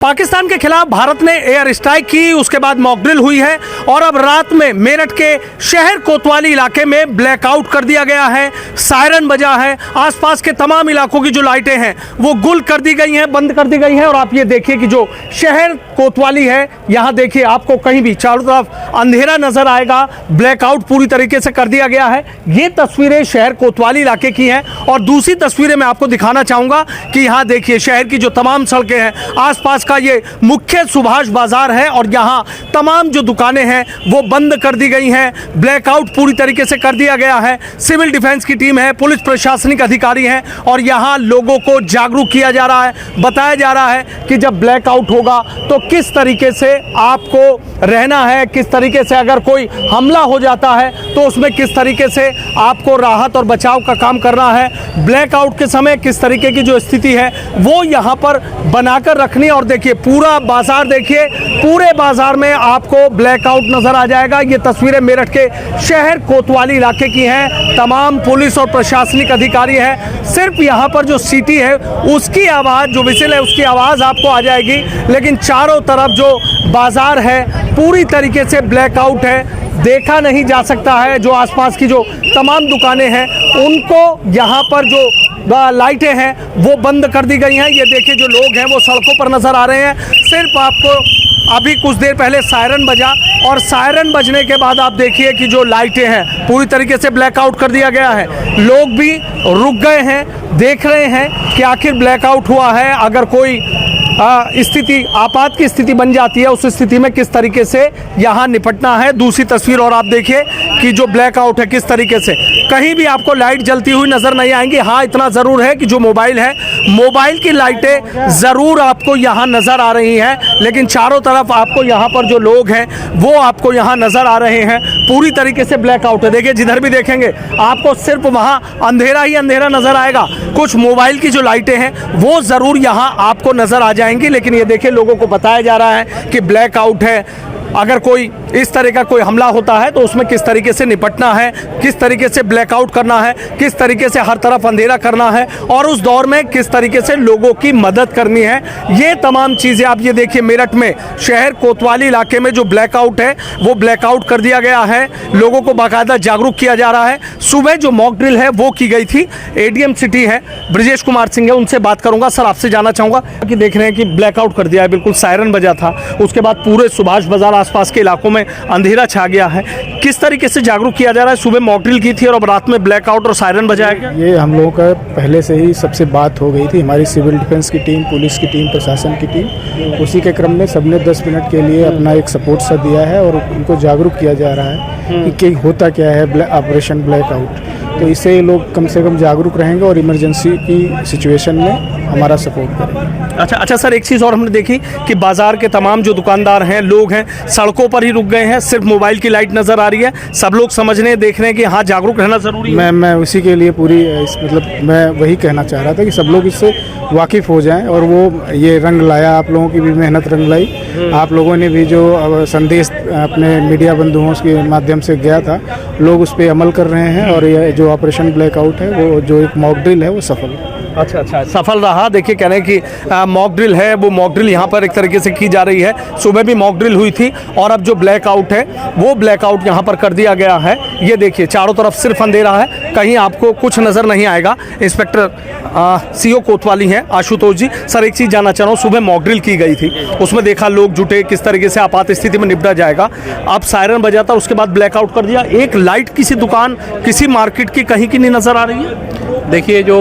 पाकिस्तान के खिलाफ भारत ने एयर स्ट्राइक की, उसके बाद मॉकड्रिल हुई है और अब रात में मेरठ के शहर कोतवाली इलाके में ब्लैकआउट कर दिया गया है। सायरन बजा है, आसपास के तमाम इलाकों की जो लाइटें हैं वो गुल कर दी गई हैं, बंद कर दी गई हैं। और आप ये देखिए कि जो शहर कोतवाली है, यहाँ देखिए आपको कहीं भी चारों तरफ अंधेरा नजर आएगा। ब्लैकआउट पूरी तरीके से कर दिया गया है। ये तस्वीरें शहर कोतवाली इलाके की हैं और दूसरी तस्वीरें मैं आपको दिखाना चाहूँगा कि यहाँ देखिए शहर की जो तमाम सड़कें हैं, आसपास का ये मुख्य सुभाष बाजार है और यहाँ तमाम जो दुकानें हैं वो बंद कर दी गई हैं। ब्लैकआउट पूरी तरीके से कर दिया गया है। सिविल डिफेंस की टीम है, पुलिस प्रशासनिक अधिकारी हैं और यहाँ लोगों को जागरूक किया जा रहा है, बताया जा रहा है कि जब ब्लैकआउट होगा तो किस तरीके से आपको रहना है, किस तरीके से अगर कोई हमला हो जाता है तो उसमें किस तरीके से आपको राहत और बचाव का काम करना है। ब्लैकआउट के समय किस तरीके की जो स्थिति है वो यहाँ पर बनाकर रखनी। और देखिए पूरा बाजार, देखिए पूरे बाजार में आपको ब्लैकआउट नजर आ जाएगा। ये तस्वीरें मेरठ के शहर कोतवाली इलाके की हैं। तमाम पुलिस और प्रशासनिक अधिकारी हैं। सिर्फ यहाँ पर जो सीटी है उसकी आवाज़, जो विसिल है उसकी आवाज़ आपको आ जाएगी, लेकिन चारों तरफ जो बाजार है पूरी तरीके से ब्लैकआउट है, देखा नहीं जा सकता है। जो आसपास की जो तमाम दुकानें हैं उनको यहाँ पर जो लाइटें हैं वो बंद कर दी गई हैं। ये देखिए जो लोग हैं वो सड़कों पर नज़र आ रहे हैं। सिर्फ आपको अभी कुछ देर पहले सायरन बजा और सायरन बजने के बाद आप देखिए कि जो लाइटें हैं पूरी तरीके से ब्लैकआउट कर दिया गया है। लोग भी रुक गए हैं, देख रहे हैं कि आखिर ब्लैकआउट हुआ है। अगर कोई स्थिति, आपात की स्थिति बन जाती है, उस स्थिति में किस तरीके से यहाँ निपटना है। दूसरी तस्वीर और आप देखिए कि जो ब्लैकआउट है किस तरीके से, कहीं भी आपको लाइट जलती हुई नज़र नहीं आएंगी। हाँ, इतना ज़रूर है कि जो मोबाइल है, मोबाइल की लाइटें ज़रूर आपको यहाँ नज़र आ रही हैं, लेकिन चारों तरफ आपको यहाँ पर जो लोग हैं वो आपको यहाँ नज़र आ रहे हैं। पूरी तरीके से ब्लैकआउट है। देखिए जिधर भी देखेंगे आपको सिर्फ वहाँ अंधेरा ही अंधेरा नज़र आएगा। कुछ मोबाइल की जो लाइटें हैं वो ज़रूर यहाँ आपको नज़र आ जाएंगी, लेकिन ये देखिए लोगों को बताया जा रहा है कि ब्लैकआउट है। अगर कोई इस तरह का कोई हमला होता है तो उसमें किस तरीके से निपटना है, किस तरीके से ब्लैकआउट करना है, किस तरीके से हर तरफ अंधेरा करना है और उस दौर में किस तरीके से लोगों की मदद करनी है। ये तमाम चीज़ें आप ये देखिए मेरठ में शहर कोतवाली इलाके में जो ब्लैकआउट है वो ब्लैकआउट कर दिया गया है। लोगों को बाकायदा जागरूक किया जा रहा है। सुबह जो मॉक ड्रिल है वो की गई थी। एडीएम सिटी है ब्रजेश कुमार सिंह है, उनसे बात करूँगा। सर, आपसे जानना चाहूँगा कि देख रहे हैं कि ब्लैकआउट कर दिया है, बिल्कुल सायरन बजा था, उसके बाद पूरे सुभाष बाजार आसपास के इलाकों में अंधेरा छा गया है। किस तरीके से जागरूक किया जा रहा है? सुबह मॉक ड्रिल की थी और अब रात में ब्लैकआउट और सायरन बजाया गया। ये हम लोगों का पहले से ही सबसे बात हो गई थी। हमारी सिविल डिफेंस की टीम, पुलिस की टीम, प्रशासन की टीम, उसी के क्रम में सबने 10 मिनट के लिए अपना एक सपोर्ट सा दिया है और उनको जागरूक किया जा रहा है कि होता क्या है ऑपरेशन ब्लैकआउट। तो इससे लोग कम से कम जागरूक रहेंगे और इमरजेंसी की सिचुएशन में हमारा सपोर्ट करेंगे। अच्छा सर, एक चीज़ और हमने देखी कि बाजार के तमाम जो दुकानदार हैं, लोग हैं, सड़कों पर ही रुक गए हैं। सिर्फ मोबाइल की लाइट नज़र आ रही है। सब लोग समझने, देख रहे हैं कि हाँ जागरूक रहना ज़रूरी है। मैं उसी के लिए पूरी मैं वही कहना चाह रहा था कि सब लोग इससे वाकिफ़ हो जाएं। और वो ये रंग लाया, आप लोगों की भी मेहनत रंग लाई। आप लोगों ने भी जो संदेश अपने मीडिया बंधुओं के माध्यम से गया था, लोग उस पर अमल कर रहे हैं और ये जो ऑपरेशन ब्लैकआउट है, वो जो एक मॉक ड्रिल है, वो सफल है। अच्छा सफल रहा। देखिए कह रहे हैं कि मॉक ड्रिल है, वो मॉक ड्रिल यहाँ पर एक तरीके से की जा रही है। सुबह भी मॉक ड्रिल हुई थी और अब जो ब्लैकआउट है वो ब्लैकआउट यहाँ पर कर दिया गया है। ये देखिए चारों तरफ सिर्फ अंधेरा है, कहीं आपको कुछ नज़र नहीं आएगा। इंस्पेक्टर सीओ कोतवाली हैं आशुतोष जी। सर, एक चीज़ जानना चाह रहा हूँ, सुबह मॉक ड्रिल की गई थी, उसमें देखा लोग जुटे, किस तरीके से आपात स्थिति में निपटा जाएगा। अब सायरन बजाता, उसके बाद ब्लैकआउट कर दिया। एक लाइट किसी दुकान, किसी मार्केट की कहीं की नहीं नज़र आ रही है। देखिए जो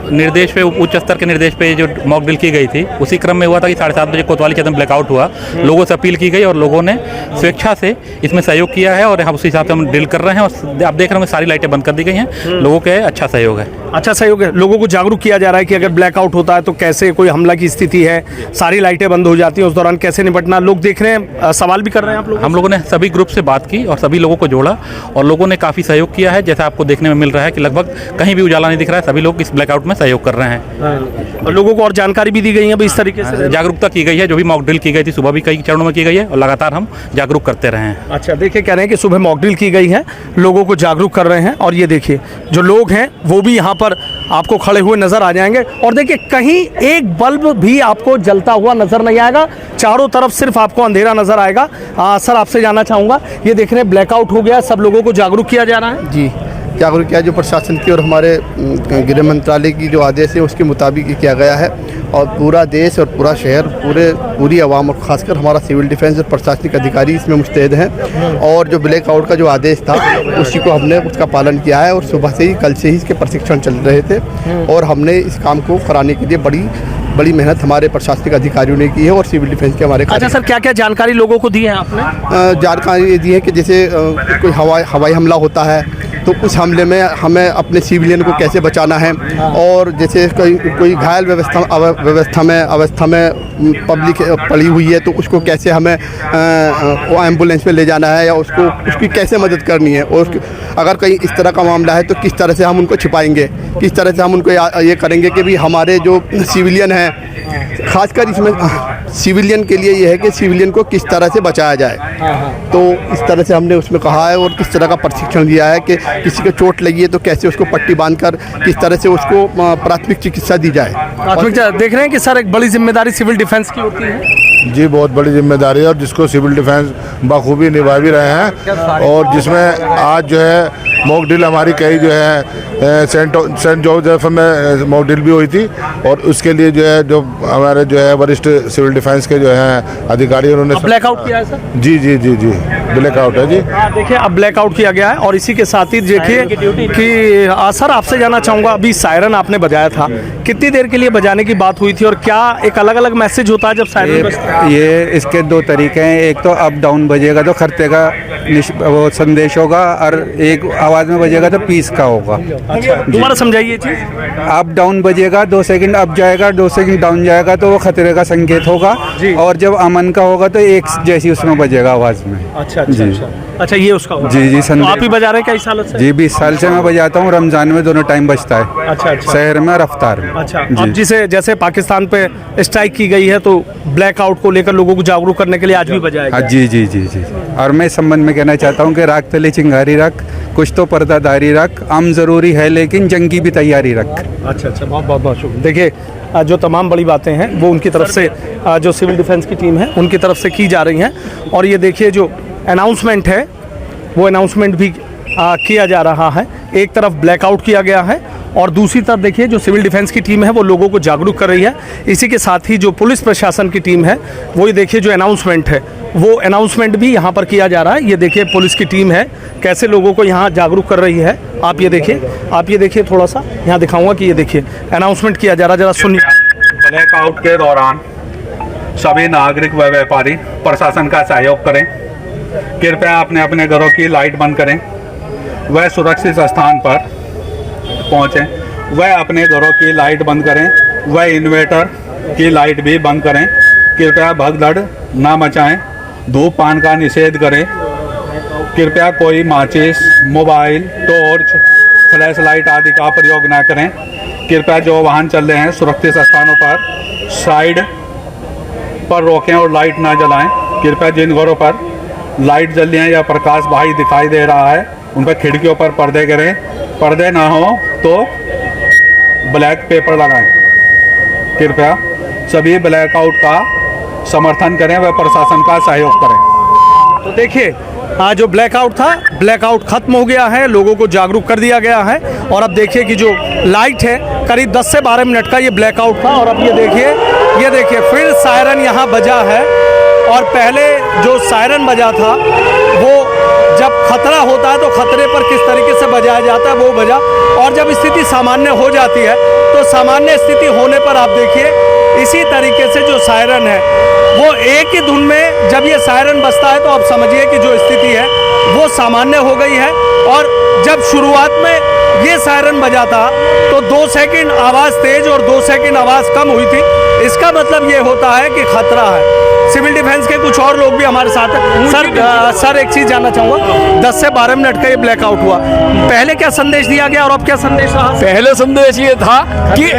निर्देश पे, उच्च स्तर के निर्देश पे जो मॉक ड्रिल की गई थी, उसी क्रम में हुआ था कि 7:30 बजे कोतवाली क्षेत्र में ब्लैकआउट हुआ। लोगों से अपील की गई और लोगों ने स्वेच्छा से इसमें सहयोग किया है और हम उसी हिसाब से हम ड्रिल कर रहे हैं। और आप देख रहे हैं सारी लाइटें बंद कर दी गई हैं। लोगों के अच्छा सहयोग है। अच्छा सहयोग है। लोगों को जागरूक किया जा रहा है कि अगर ब्लैकआउट होता है तो कैसे, कोई हमला की स्थिति है, सारी लाइटें बंद हो जाती हैं, उस दौरान कैसे निपटना। लोग देख रहे हैं, सवाल भी कर रहे हैं आप लोग। हम लोगों ने सभी ग्रुप से बात की और सभी लोगों को जोड़ा और लोगों ने काफ़ी सहयोग किया है। जैसा आपको देखने में मिल रहा है कि लगभग कहीं भी उजाला नहीं दिख रहा है। सभी लोग इस ब्लैकआउट में सहयोग कर रहे हैं। और लोगों को और जानकारी भी दी गई है इस तरीके से, जागरूकता की गई है। जो भी मॉक ड्रिल की गई थी सुबह भी कई चरणों में की गई है और लगातार हम जागरूक करते रहे हैं। अच्छा, देखिए कह रहे हैं कि सुबह मॉक ड्रिल की गई है, लोगों को जागरूक कर रहे हैं और ये देखिए जो लोग हैं वो भी यहाँ पर आपको खड़े हुए नजर आ जाएंगे। और देखिए कहीं एक बल्ब भी आपको जलता हुआ नजर नहीं आएगा, चारों तरफ सिर्फ आपको अंधेरा नजर आएगा। सर आपसे जानना चाहूँगा, ये देख रहे हैं ब्लैकआउट हो गया, सब लोगों को जागरूक किया जा रहा है? जी, जागरूक किया जो प्रशासन की और हमारे गृह मंत्रालय की जो आदेश है उसके मुताबिक ही किया गया है। और पूरा देश और पूरा शहर, पूरी आवाम और ख़ासकर हमारा सिविल डिफेंस और प्रशासनिक अधिकारी इसमें मुस्तैद हैं। और जो ब्लैकआउट का जो आदेश था उसी को हमने उसका पालन किया है। और सुबह से ही, कल से ही इसके प्रशिक्षण चल रहे थे और हमने इस काम को कराने के लिए बड़ी मेहनत हमारे प्रशासनिक अधिकारियों ने की है और सिविल डिफेंस के हमारे। अच्छा सर, क्या क्या जानकारी लोगों को दी है आपने? जानकारी ये दी है कि जैसे कोई हवाई हमला होता है तो उस हमले में हमें अपने सिविलियन को कैसे बचाना है। और जैसे कोई घायल अवस्था में पब्लिक पड़ी हुई है तो उसको कैसे हमें वो एम्बुलेंस में ले जाना है या उसकी कैसे मदद करनी है। और अगर कहीं इस तरह का मामला है तो किस तरह से हम उनको छिपाएंगे, किस तरह से हम उनको ये करेंगे कि भी हमारे जो सिविलियन हैं, खासकर इसमें सिविलियन के लिए ये है कि सिविलियन को किस तरह से बचाया जाए। तो इस तरह से हमने उसमें कहा है और किस तरह का प्रशिक्षण दिया है कि किसी को चोट लगी है तो कैसे उसको पट्टी बांधकर किस तरह से उसको प्राथमिक चिकित्सा दी जाए। देख रहे हैं कि सर एक बड़ी जिम्मेदारी सिविल डिफेंस की होती है। जी, बहुत बड़ी जिम्मेदारी है और जिसको सिविल डिफेंस बखूबी निभा भी रहे हैं। और जिसमें आज जो है मॉक ड्रिल हमारी कई जो है सेंट जोसेफ में मॉक ड्रिल भी हुई थी। और उसके लिए जो है जो हमारे जो है वरिष्ठ सिविल डिफेंस के जो हैं अधिकारी उन्होंने ब्लैकआउट किया है सर? जी जी जी जी, ब्लैकआउट है जी। देखिए अब ब्लैकआउट किया गया है और इसी के साथ ही देखिए कि सर आपसे जानना चाहूँगा, अभी सायरन आपने बजाया था, कितनी देर के लिए बजाने की बात हुई थी और क्या एक अलग अलग मैसेज होता है जब सायरन बजता है? ये इसके दो तरीके हैं, एक तो अप डाउन बजेगा तो खतरे का वो संदेश होगा और एक आवाज़ में बजेगा तो पीस का होगा। अच्छा, दोबारा समझाइए चीज़। अप डाउन बजेगा, 2 सेकंड अप जाएगा, 2 सेकंड डाउन जाएगा तो वो खतरे का संकेत होगा। और जब अमन का होगा तो एक जैसी उसमें बजेगा आवाज़ में। अच्छा अच्छा जी। अच्छा अच्छा, ये उसका होगा। जी जी, तो आप ही बजा रहे हैं कई सालों से? जी, 20 साल से मैं बजाता हूँ। रमज़ान में दोनों टाइम बजता है। अच्छा अच्छा, शहर में और अफ्तार में। अच्छा, अब जैसे पाकिस्तान पे स्ट्राइक की गई है तो ब्लैकआउट को लेकर लोगों को जागरूक करने के लिए आज भी बजाया हाँ गया। जी जी जी जी। और मैं इस संबंध में कहना चाहता हूँ कि राख तले चिंगारी रख, कुछ तो पर्दादारी रख, आम ज़रूरी है लेकिन जंग की भी तैयारी रख। अच्छा अच्छा, बहुत बहुत बहुत शुक्रिया। देखिए जो तमाम बड़ी बातें हैं वो उनकी तरफ से जो सिविल डिफेंस की टीम है उनकी तरफ से की जा रही हैं। और ये देखिए जो अनाउंसमेंट है वो अनाउंसमेंट भी किया जा रहा है। एक तरफ ब्लैकआउट किया गया है और दूसरी तरफ देखिए जो सिविल डिफेंस की टीम है वो लोगों को जागरूक कर रही है। इसी के साथ ही जो पुलिस प्रशासन की टीम है वो ये देखिए जो अनाउंसमेंट है वो अनाउंसमेंट भी यहाँ पर किया जा रहा है। ये देखिए पुलिस की टीम है कैसे लोगों को यहाँ जागरूक कर रही है। आप ये देखिए थोड़ा सा यहाँ दिखाऊंगा कि ये देखिए अनाउंसमेंट किया जा रहा है, जरा सुनिए। ब्लैकआउट के दौरान सभी नागरिक व व्यापारी प्रशासन का सहयोग करें। कृपया अपने अपने घरों की लाइट बंद करें, वह सुरक्षित स्थान पर पहुँचें। वह अपने घरों की लाइट बंद करें, वह इन्वर्टर की लाइट भी बंद करें। कृपया भगदड़ ना मचाएं, धूमपान का निषेध करें। कृपया कोई माचिस, मोबाइल, टॉर्च, फ्लैश लाइट आदि का प्रयोग ना करें। कृपया जो वाहन चल रहे हैं सुरक्षित स्थानों पर साइड पर रोकें और लाइट ना जलाएं। कृपया जिन घरों पर लाइट जल रही है या प्रकाश बाहरी दिखाई दे रहा है उन पर खिड़कियों पर पर्दे करें। पर्दे ना हो तो ब्लैक पेपर लगाएं। कृपया सभी ब्लैकआउट का समर्थन करें व प्रशासन का सहयोग करें। तो देखिए जो ब्लैकआउट था, ब्लैकआउट खत्म हो गया है, लोगों को जागरूक कर दिया गया है। और अब देखिए कि जो लाइट है करीब 10 से 12 मिनट का ये ब्लैकआउट था। और अब ये देखिए फिर सायरन यहाँ बजा है। और पहले जो सायरन बजा था वो जब खतरा होता है तो खतरे पर किस तरीके से बजाया जाता है वो बजा। और जब स्थिति सामान्य हो जाती है तो सामान्य स्थिति होने पर आप देखिए इसी तरीके से जो सायरन है वो एक ही धुन में जब ये सायरन बजता है तो आप समझिए कि जो स्थिति है वो सामान्य हो गई है। और जब शुरुआत में ये सायरन बजा था तो 2 सेकंड आवाज़ तेज और 2 सेकंड आवाज़ कम हुई थी। इसका मतलब ये होता है कि खतरा है। सिविल डिफेंस के कुछ और लोग भी हमारे साथ हैं। सर एक चीज जानना चाहूंगा, 10 से 12 मिनट का ये ब्लैकआउट हुआ, पहले क्या संदेश दिया गया और अब क्या संदेश रहा? पहले संदेश ये था कि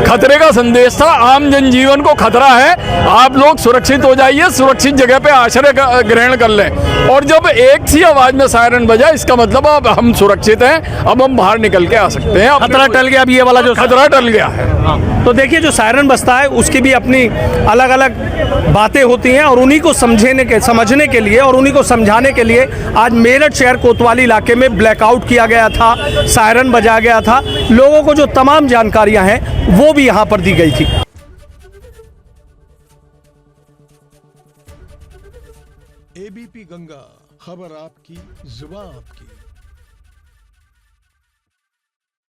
खतरे का संदेश था, आम जनजीवन को खतरा है, आप लोग सुरक्षित हो जाइए, सुरक्षित जगह पे आश्रय ग्रहण कर लें। और जब एक सी आवाज में सायरन बजा, इसका मतलब अब हम सुरक्षित हैं, अब हम बाहर निकल के आ सकते हैं, खतरा टल गया। अब ये वाला जो खतरा टल गया है। तो देखिए, जो सायरन बजता है उसकी भी अपनी अलग अलग बातें होती हैं और उन्हीं को समझने के लिए और उन्हीं को समझाने के लिए आज मेरठ शहर कोतवाली इलाके में ब्लैकआउट किया गया था, सायरन बजाया गया था। लोगों को जो तमाम जानकारियां हैं वो भी यहां पर दी गई थी। एबीपी गंगा, खबर आपकी, जुबान आपकी।